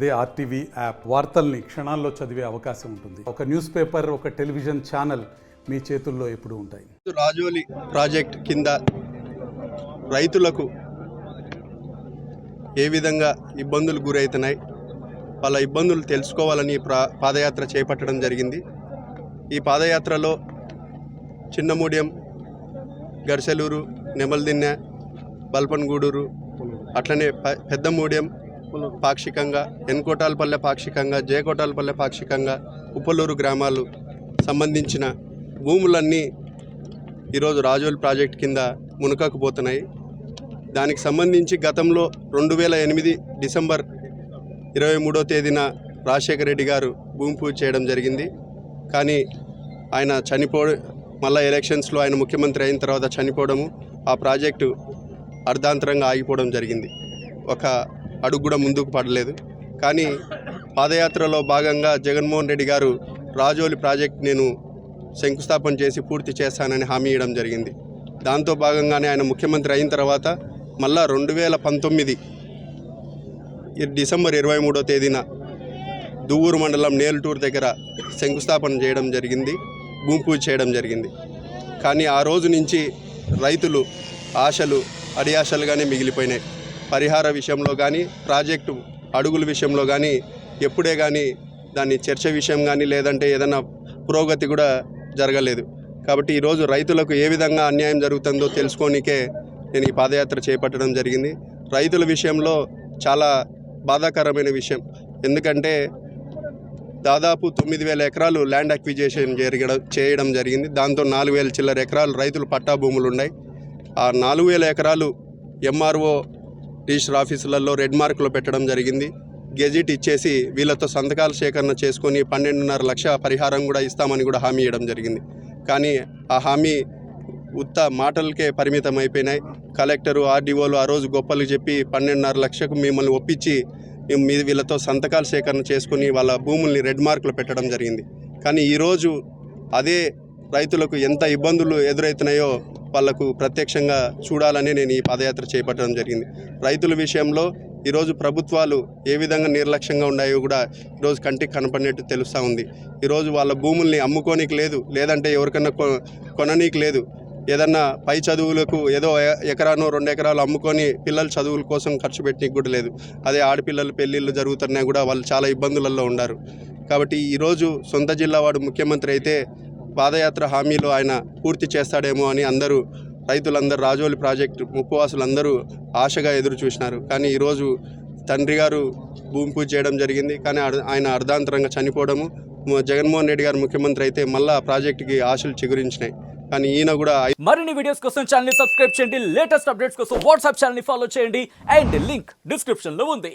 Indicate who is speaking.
Speaker 1: అదే RTV app వార్తల్ని క్షణాల్లో చదివే అవకాశం ఉంటుంది. ఒక న్యూస్ పేపర్, ఒక టెలివిజన్ ఛానల్ మీ చేతుల్లో ఎప్పుడూ ఉంటాయి.
Speaker 2: రాజోలి ప్రాజెక్ట్ కింద రైతులకు ఏ విధంగా ఇబ్బందులు గురవుతున్నాయి, వాళ్ళ ఇబ్బందులు తెలుసుకోవాలని పాదయాత్ర చేపట్టడం జరిగింది. ఈ పాదయాత్రలో చిన్నమూడెం, గర్సెలూరు, నెమల్దిన్నె, బల్పన్గూడూరు, అట్లనే పెద్దమూడెం పాక్షికంగా, ఎన్కోటాలపల్లె పాక్షికంగా, జయకోటాలపల్లె పాక్షికంగా, ఉప్పలూరు గ్రామాలు సంబంధించిన భూములన్నీ ఈరోజు రాజోలి ప్రాజెక్ట్ కింద మునకకపోతున్నాయి. దానికి సంబంధించి గతంలో 2008 డిసెంబర్ 23వ తేదీన రాజశేఖర రెడ్డి గారు భూమి పూజ చేయడం జరిగింది. కానీ ఆయన మళ్ళీ ఎలక్షన్స్లో ఆయన ముఖ్యమంత్రి అయిన తర్వాత చనిపోవడము, ఆ ప్రాజెక్టు అర్ధాంతరంగా ఆగిపోవడం జరిగింది. ఒక అడుగు కూడా ముందుకు పడలేదు. కానీ పాదయాత్రలో భాగంగా జగన్మోహన్ రెడ్డి గారు రాజోలి ప్రాజెక్ట్ నేను శంకుస్థాపన చేసి పూర్తి చేస్తానని హామీ ఇవ్వడం జరిగింది. దాంతో భాగంగానే ఆయన ముఖ్యమంత్రి అయిన తర్వాత మళ్ళా 2019 డిసెంబర్ 23వ తేదీన దువ్వూరు మండలం నేల్టూరు దగ్గర శంకుస్థాపన చేయడం జరిగింది, భూమి పూజ చేయడం జరిగింది. కానీ ఆ రోజు నుంచి రైతులు ఆశలు అడియాశలుగానే మిగిలిపోయినాయి. పరిహార విషయంలో కానీ, ప్రాజెక్టు అడుగుల విషయంలో కానీ, ఎప్పుడే కానీ దాన్ని చర్చ విషయం కానీ, లేదంటే ఏదైనా పురోగతి కూడా జరగలేదు. కాబట్టి ఈరోజు రైతులకు ఏ విధంగా అన్యాయం జరుగుతుందో తెలుసుకోనికే నేను ఈ పాదయాత్ర చేపట్టడం జరిగింది. రైతుల విషయంలో చాలా బాధాకరమైన విషయం. ఎందుకంటే దాదాపు 9,000 ఎకరాలు ల్యాండ్ అక్విజిషన్ చేయడం జరిగింది. దాంతో 4,000 చిల్లర ఎకరాలు రైతులు పట్టా భూములు ఉన్నాయి. ఆ 4,000 ఎకరాలు ఎంఆర్ఓ రిజిస్టర్ ఆఫీసులలో రెడ్ మార్కులో పెట్టడం జరిగింది. గెజిట్ ఇచ్చేసి వీళ్ళతో సంతకాల సేకరణ చేసుకొని 12.5 లక్షల పరిహారం కూడా ఇస్తామని కూడా హామీ ఇవ్వడం జరిగింది. కానీ ఆ హామీ ఉత్త మాటలకే పరిమితం అయిపోయినాయి. కలెక్టరు, ఆర్డీఓలు ఆ రోజు గొప్పలు చెప్పి 12.5 లక్షలకు మిమ్మల్ని ఒప్పించి వీళ్ళతో సంతకాల సేకరణ చేసుకుని వాళ్ళ భూముల్ని రెడ్ మార్కులు పెట్టడం జరిగింది. కానీ ఈరోజు అదే రైతులకు ఎంత ఇబ్బందులు ఎదురవుతున్నాయో వాళ్లకు ప్రత్యక్షంగా చూడాలని నేను ఈ పాదయాత్ర చేపట్టడం జరిగింది. రైతుల విషయంలో ఈరోజు ప్రభుత్వాలు ఏ విధంగా నిర్లక్ష్యంగా ఉన్నాయో కూడా ఈరోజు కంటికి కనపడినట్టు తెలుస్తూ ఉంది. ఈరోజు వాళ్ళ భూముల్ని అమ్ముకోనికి లేదు, లేదంటే ఎవరికన్నా కొననీకి లేదు. ఏదన్నా పై చదువులకు ఏదో ఎకరానో 2 ఎకరాలు అమ్ముకొని పిల్లల చదువుల కోసం ఖర్చు పెట్టడానికి కూడా లేదు. అదే ఆడపిల్లల పెళ్ళిళ్ళు జరుగుతున్నా కూడా వాళ్ళు చాలా ఇబ్బందులలో ఉన్నారు. కాబట్టి ఈరోజు సొంత జిల్లా వాడు ముఖ్యమంత్రి అయితే పాదయాత్ర హామీలో ఆయన పూర్తి చేస్తాడేమో అని అందరూ రైతులందరూ, రాజోలి ప్రాజెక్టు ముప్పవాసులందరూ ఆశగా ఎదురు చూసినారు. కానీ ఈరోజు తండ్రి గారు భూమి పూజ చేయడం జరిగింది. కానీ ఆయన అర్ధాంతరంగా చనిపోవడము, జగన్మోహన్ రెడ్డి గారు ముఖ్యమంత్రి అయితే మళ్ళా ప్రాజెక్టుకి ఆశలు చిగురించినాయి. కానీ ఈయన కూడా
Speaker 3: మరిన్ని వీడియోస్ కోసం ఛానల్ ని సబ్స్క్రైబ్ చేయండి, లేటెస్ట్ అప్డేట్స్ కోసం వాట్సాప్ ఛానల్ ని ఫాలో చేయండి, అండ్ లింక్ డిస్క్రిప్షన్ లో ఉంది.